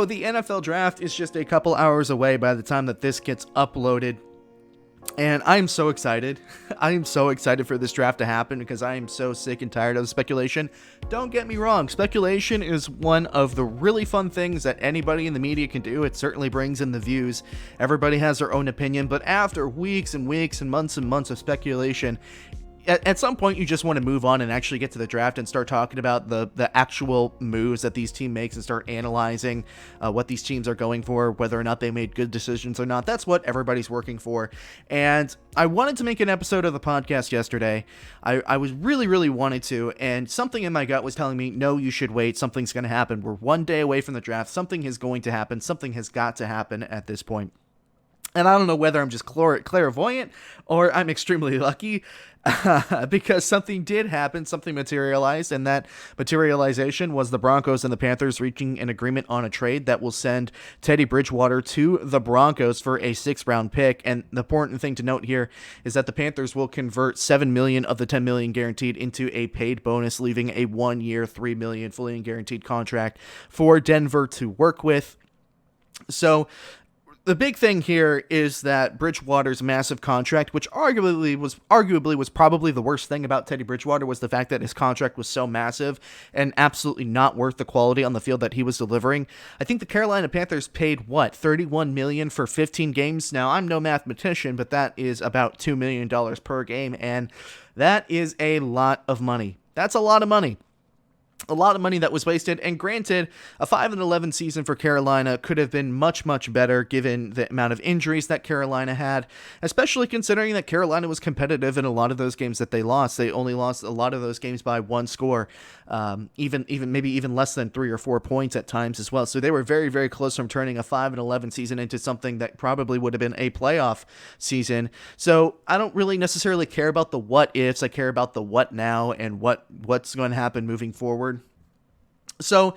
the NFL draft is just a couple hours away by the time that this gets uploaded. And I'm so excited. I am so excited for this draft to happen because I am so sick and tired of the speculation. Don't get me wrong, speculation is one of the really fun things that anybody in the media can do. It certainly brings in the views. Everybody has their own opinion, but after weeks and weeks and months of speculation, at some point, you just want to move on and actually get to the draft and start talking about the actual moves that these teams make and start analyzing what these teams are going for, whether or not they made good decisions or not. That's what everybody's working for. And I wanted to make an episode of the podcast yesterday. I was really wanted to, and something in my gut was telling me, no, you should wait. Something's going to happen. We're one day away from the draft. Something is going to happen. Something has got to happen at this point. And I don't know whether I'm just clairvoyant or I'm extremely lucky because something did happen, something materialized, and that materialization was the Broncos and the Panthers reaching an agreement on a trade that will send Teddy Bridgewater to the Broncos for a 6th-round pick. And the important thing to note here is that the Panthers will convert $7 million of the $10 million guaranteed into a paid bonus, leaving a 1-year, $3 million fully guaranteed contract for Denver to work with. So the big thing here is that Bridgewater's massive contract, which arguably was probably the worst thing about Teddy Bridgewater, was the fact that his contract was so massive and absolutely not worth the quality on the field that he was delivering. I think the Carolina Panthers paid $31 million for 15 games. Now, I'm no mathematician, but that is about $2 million per game, and that is a lot of money. That's a lot of money. A lot of money that was wasted, and granted, a 5-11 season for Carolina could have been much better given the amount of injuries that Carolina had, especially considering that Carolina was competitive in a lot of those games that they lost. They only lost a lot of those games by one score, maybe even less than 3 or 4 points at times as well. So they were very close from turning a 5-11 season into something that probably would have been a playoff season. So I don't really necessarily care about the what ifs. I care about the what now and what's going to happen moving forward. So,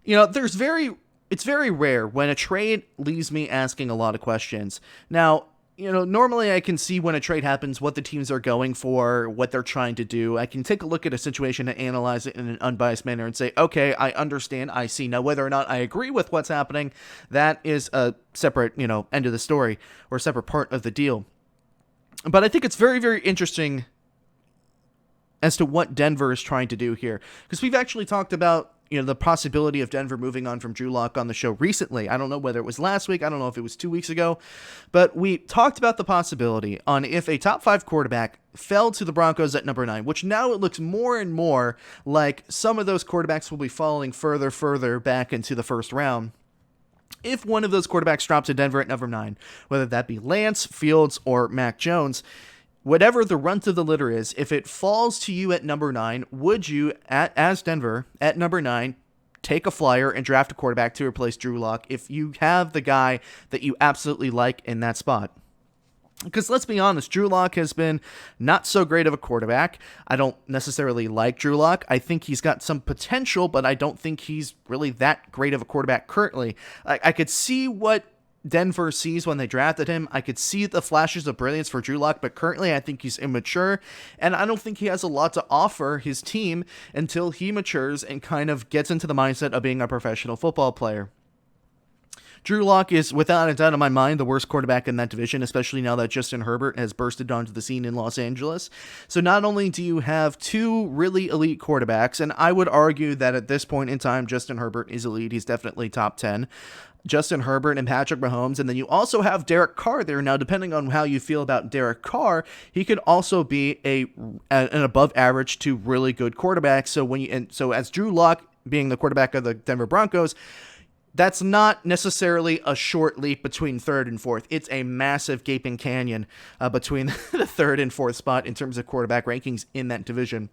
it's very rare when a trade leaves me asking a lot of questions. Now, normally I can see when a trade happens what the teams are going for, what they're trying to do. I can take a look at a situation and analyze it in an unbiased manner and say, okay, I understand, I see. Now, whether or not I agree with what's happening, that is a separate, end of the story or a separate part of the deal. But I think it's very interesting as to what Denver is trying to do here, because we've actually talked about the possibility of Denver moving on from Drew Lock on the show recently. I don't know whether it was last week. I don't know if it was 2 weeks ago, but we talked about the possibility on if a top 5 quarterback fell to the Broncos at number 9, which now it looks more and more like some of those quarterbacks will be falling further back into the first round. If one of those quarterbacks drops to Denver at number 9, whether that be Lance, Fields, or Mac Jones, whatever the runt of the litter is, if it falls to you at number 9, would you, as Denver, at number 9, take a flyer and draft a quarterback to replace Drew Lock if you have the guy that you absolutely like in that spot? Because let's be honest, Drew Lock has been not so great of a quarterback. I don't necessarily like Drew Lock. I think he's got some potential, but I don't think he's really that great of a quarterback currently. I could see what Denver sees when they drafted him. I could see the flashes of brilliance for Drew Lock, but currently I think he's immature, and I don't think he has a lot to offer his team until he matures and kind of gets into the mindset of being a professional football player. Drew Lock is, without a doubt in my mind, the worst quarterback in that division, especially now that Justin Herbert has bursted onto the scene in Los Angeles. So not only do you have 2 really elite quarterbacks, and I would argue that at this point in time, Justin Herbert is elite. He's definitely top 10. Justin Herbert and Patrick Mahomes, and then you also have Derek Carr there. Now, depending on how you feel about Derek Carr, he could also be an above average to really good quarterback. So as Drew Lock being the quarterback of the Denver Broncos, that's not necessarily a short leap between 3rd and 4th. It's a massive gaping canyon between the 3rd and 4th spot in terms of quarterback rankings in that division.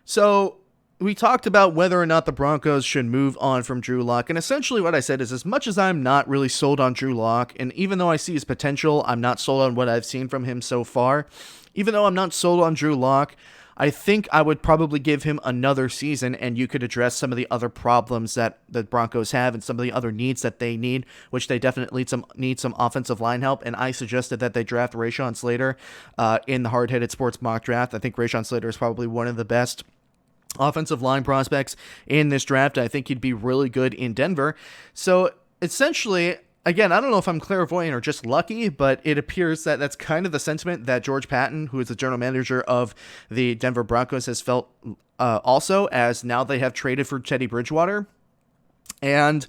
So we talked about whether or not the Broncos should move on from Drew Lock, and essentially what I said is, as much as I'm not really sold on Drew Lock, and even though I see his potential, I'm not sold on what I've seen from him so far. Even though I'm not sold on Drew Lock, I think I would probably give him another season, and you could address some of the other problems that the Broncos have and some of the other needs that they need, which they definitely need some offensive line help. And I suggested that they draft Rashawn Slater in the Hard-Headed Sports mock draft. I think Rashawn Slater is probably one of the best offensive line prospects in this draft. I think he'd be really good in Denver. So essentially, again, I don't know if I'm clairvoyant or just lucky, but it appears that that's kind of the sentiment that George Patton, who is the general manager of the Denver Broncos, has felt also, as now they have traded for Teddy Bridgewater. And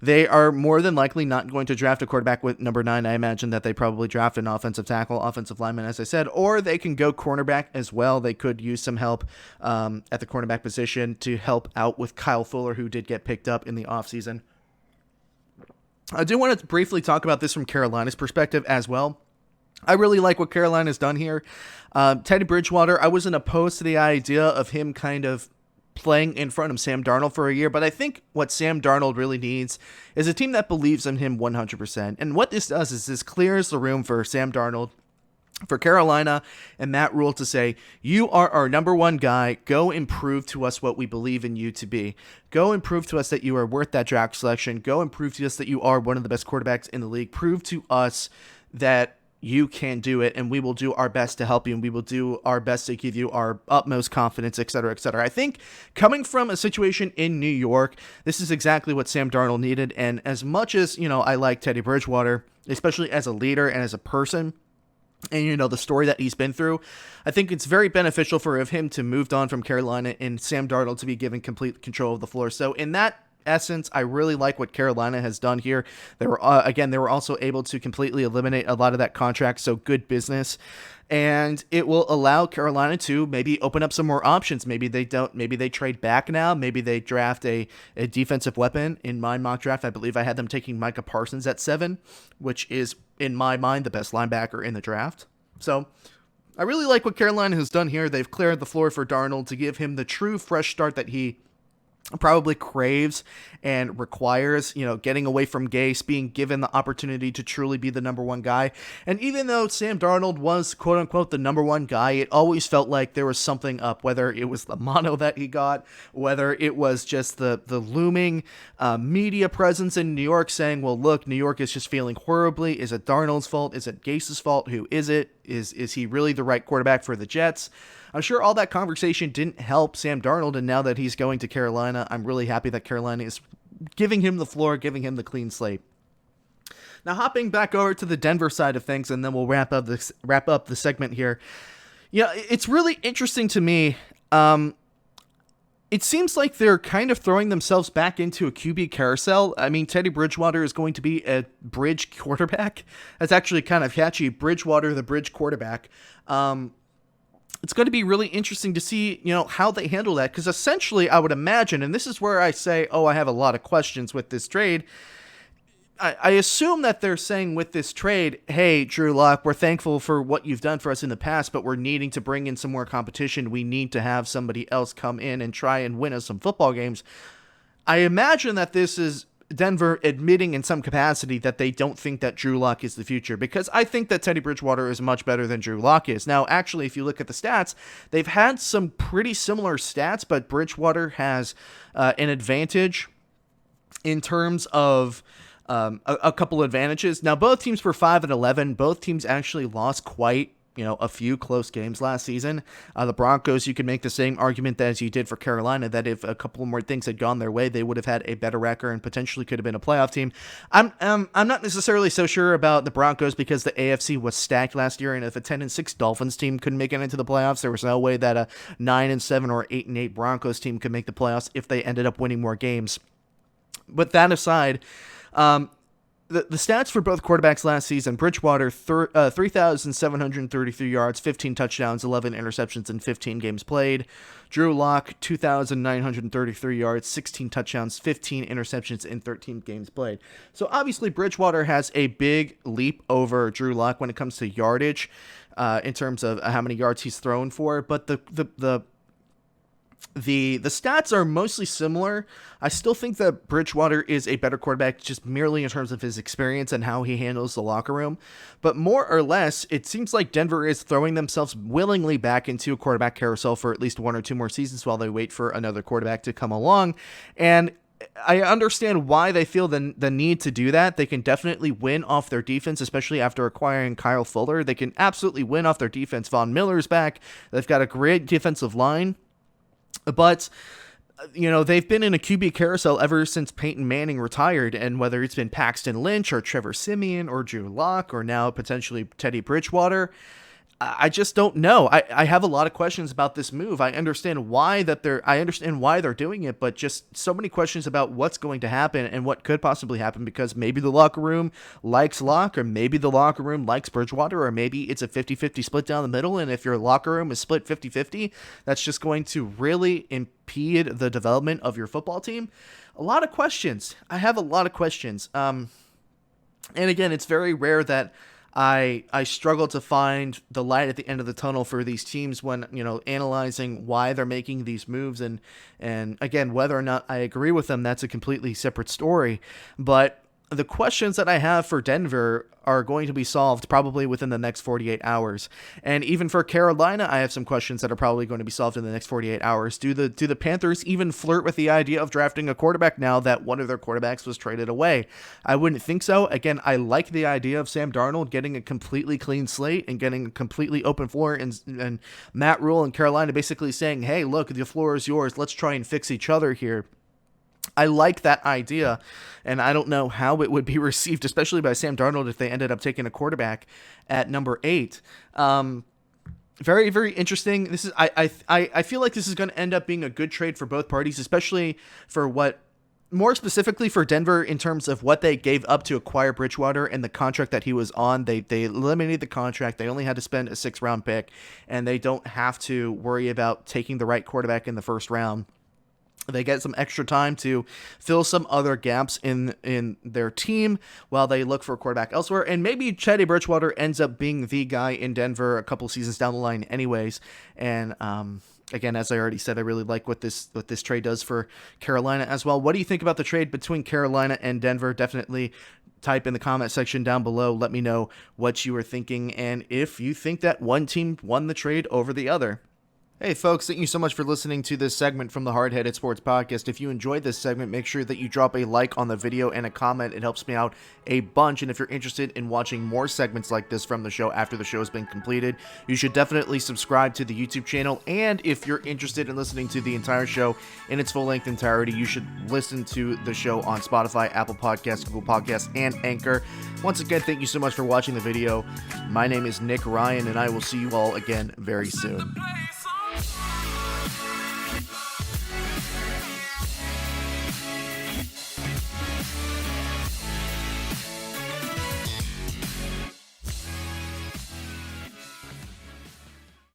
they are more than likely not going to draft a quarterback with number 9. I imagine that they probably draft an offensive tackle, offensive lineman, as I said, or they can go cornerback as well. They could use some help at the cornerback position to help out with Kyle Fuller, who did get picked up in the offseason. I do want to briefly talk about this from Carolina's perspective as well. I really like what Carolina's done here. Teddy Bridgewater, I wasn't opposed to the idea of him kind of playing in front of Sam Darnold for a year, but I think what Sam Darnold really needs is a team that believes in him 100%. And what this does is this clears the room for Sam Darnold, for Carolina, and Matt Rule to say, you are our number one guy. Go and prove to us what we believe in you to be. Go and prove to us that you are worth that draft selection. Go and prove to us that you are one of the best quarterbacks in the league. Prove to us that you can do it, and we will do our best to help you, and we will do our best to give you our utmost confidence, etc., etc. I think coming from a situation in New York, this is exactly what Sam Darnold needed, and as much as, I like Teddy Bridgewater, especially as a leader and as a person, and, the story that he's been through, I think it's very beneficial for him to move on from Carolina and Sam Darnold to be given complete control of the floor. So in that essence, I really like what Carolina has done here. They were also able to completely eliminate a lot of that contract, so good business. And it will allow Carolina to maybe open up some more options. Maybe they trade back now. Maybe they draft a defensive weapon. In my mock draft, I believe I had them taking Micah Parsons at 7, which is, in my mind, the best linebacker in the draft. So I really like what Carolina has done here. They've cleared the floor for Darnold to give him the true fresh start that he probably craves and requires, getting away from Gase, being given the opportunity to truly be the number one guy. And even though Sam Darnold was, quote unquote, the number one guy, it always felt like there was something up, whether it was the mono that he got, whether it was just the looming media presence in New York saying, well, look, New York is just failing horribly. Is it Darnold's fault? Is it Gase's fault? Who is it? Is he really the right quarterback for the Jets? I'm sure all that conversation didn't help Sam Darnold, and now that he's going to Carolina, I'm really happy that Carolina is giving him the floor, giving him the clean slate. Now, hopping back over to the Denver side of things, and then we'll wrap up the segment here. It's really interesting to me. It seems like they're kind of throwing themselves back into a QB carousel. I mean, Teddy Bridgewater is going to be a bridge quarterback. That's actually kind of catchy. Bridgewater, the bridge quarterback. It's going to be really interesting to see, how they handle that. Because essentially, I would imagine, and this is where I say, I have a lot of questions with this trade. I assume that they're saying with this trade, hey, Drew Lock, we're thankful for what you've done for us in the past, but we're needing to bring in some more competition. We need to have somebody else come in and try and win us some football games. I imagine that this is Denver admitting in some capacity that they don't think that Drew Lock is the future, because I think that Teddy Bridgewater is much better than Drew Lock is. Now, actually, if you look at the stats, they've had some pretty similar stats, but Bridgewater has an advantage in terms of a couple advantages. Now, both teams were 5-11. Both teams actually lost quite a few close games last season. The Broncos, you could make the same argument as you did for Carolina, that if a couple more things had gone their way, they would have had a better record and potentially could have been a playoff team. I'm not necessarily so sure about the Broncos, because the AFC was stacked last year, and if a 10-6 Dolphins team couldn't make it into the playoffs, there was no way that a 9-7 or 8-8 Broncos team could make the playoffs if they ended up winning more games. But that aside, The stats for both quarterbacks last season: Bridgewater, 3,733 yards, 15 touchdowns, 11 interceptions in 15 games played. Drew Lock, 2,933 yards, 16 touchdowns, 15 interceptions in 13 games played. So obviously Bridgewater has a big leap over Drew Lock when it comes to yardage, in terms of how many yards he's thrown for. But the stats are mostly similar. I still think that Bridgewater is a better quarterback, just merely in terms of his experience and how he handles the locker room. But more or less, it seems like Denver is throwing themselves willingly back into a quarterback carousel for at least 1 or 2 more seasons while they wait for another quarterback to come along. And I understand why they feel the need to do that. They can definitely win off their defense, especially after acquiring Kyle Fuller. They can absolutely win off their defense. Von Miller's back. They've got a great defensive line. But they've been in a QB carousel ever since Peyton Manning retired, and whether it's been Paxton Lynch or Trevor Siemian or Drew Lock or now potentially Teddy Bridgewater, I just don't know. I have a lot of questions about this move. I understand why they're doing it, but just so many questions about what's going to happen and what could possibly happen, because maybe the locker room likes Lock, or maybe the locker room likes Bridgewater, or maybe it's a 50-50 split down the middle, and if your locker room is split 50-50, that's just going to really impede the development of your football team. A lot of questions. I have a lot of questions. And again, it's very rare that I struggle to find the light at the end of the tunnel for these teams when, analyzing why they're making these moves. And again, whether or not I agree with them, that's a completely separate story. But the questions that I have for Denver are going to be solved probably within the next 48 hours. And even for Carolina, I have some questions that are probably going to be solved in the next 48 hours. Do the Panthers even flirt with the idea of drafting a quarterback now that one of their quarterbacks was traded away? I wouldn't think so. Again, I like the idea of Sam Darnold getting a completely clean slate and getting a completely open floor, and Matt Rule and Carolina basically saying, hey, look, the floor is yours. Let's try and fix each other here. I like that idea, and I don't know how it would be received, especially by Sam Darnold, if they ended up taking a quarterback at number 8. Very, very interesting. This is I feel like this is going to end up being a good trade for both parties, especially more specifically for Denver in terms of what they gave up to acquire Bridgewater and the contract that he was on. They eliminated the contract. They only had to spend a 6th-round pick, and they don't have to worry about taking the right quarterback in the first round. They get some extra time to fill some other gaps in their team while they look for a quarterback elsewhere. And maybe Teddy Bridgewater ends up being the guy in Denver a couple seasons down the line anyways. And again, as I already said, I really like what this trade does for Carolina as well. What do you think about the trade between Carolina and Denver? Definitely type in the comment section down below. Let me know what you were thinking and if you think that one team won the trade over the other. Hey folks, thank you so much for listening to this segment from the Hard-Headed Sports Podcast. If you enjoyed this segment, make sure that you drop a like on the video and a comment. It helps me out a bunch. And if you're interested in watching more segments like this from the show after the show has been completed, you should definitely subscribe to the YouTube channel. And if you're interested in listening to the entire show in its full-length entirety, you should listen to the show on Spotify, Apple Podcasts, Google Podcasts, and Anchor. Once again, thank you so much for watching the video. My name is Nick Ryan, and I will see you all again very soon.